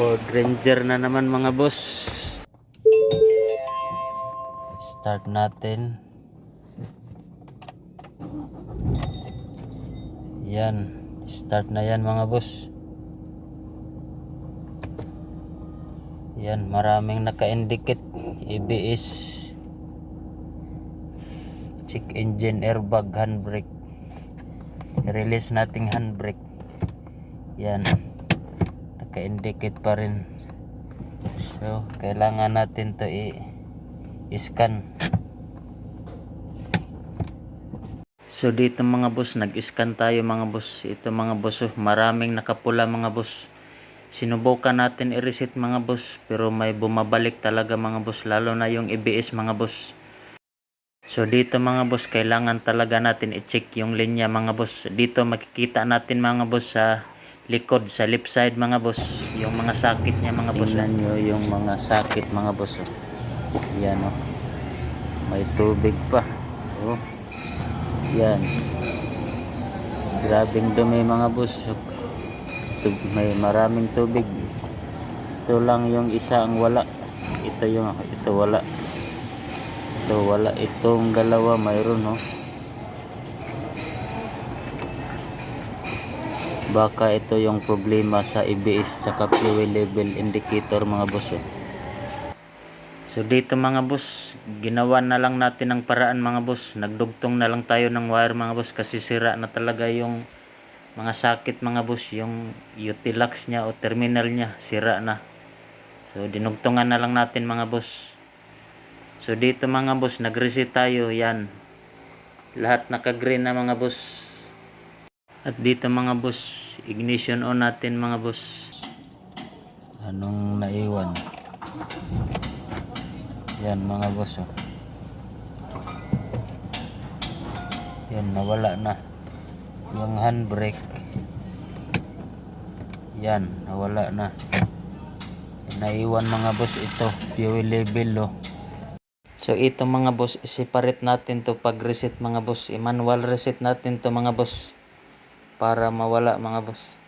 Ford Ranger na naman mga boss. Start natin. Yan. Start na yan mga boss. Yan. Maraming naka-indicate. ABS. Check engine, airbag, handbrake. Release nating handbrake. Yan. Naka-indicate pa rin. So, kailangan natin to i-scan. So, dito mga boss, nag-scan tayo mga boss. Ito mga boss, maraming nakapula mga boss. Sinubukan natin i-reset mga boss, pero may bumabalik talaga mga boss, lalo na yung ABS mga boss. So, dito mga boss, kailangan talaga natin i-check yung linya mga boss. Dito makikita natin mga boss sa likod, sa left side mga boss, yung mga sakit niya mga boss. Tingnan nyo yung mga sakit mga boss. Yan o. May tubig pa. Oh. Yan. Grabing dumi mga boss. May maraming tubig. Ito lang yung isa ang wala. Ito wala. Ito wala. Itong dalawa mayroon no. Baka ito yung problema sa ABS tsaka fuel level indicator mga boss. So dito mga boss, ginawa na lang natin ang paraan mga boss. Nagdugtong na lang tayo ng wire mga boss kasi sira na talaga yung mga sakit mga boss. Yung Utilax nya o terminal nya sira na. So dinugtungan na lang natin mga boss. So dito mga boss, nag-reset tayo. Yan. Lahat naka-green na mga boss. At dito mga boss, ignition on natin mga boss. Anong naiwan? Yan mga boss oh. Yan, nawala na yung handbrake. Yan, nawala na. Naiwan mga boss ito, fuel level oh. So ito mga boss, i-separate natin to pag reset mga boss. I-manual reset natin to mga boss para mawala mga boss.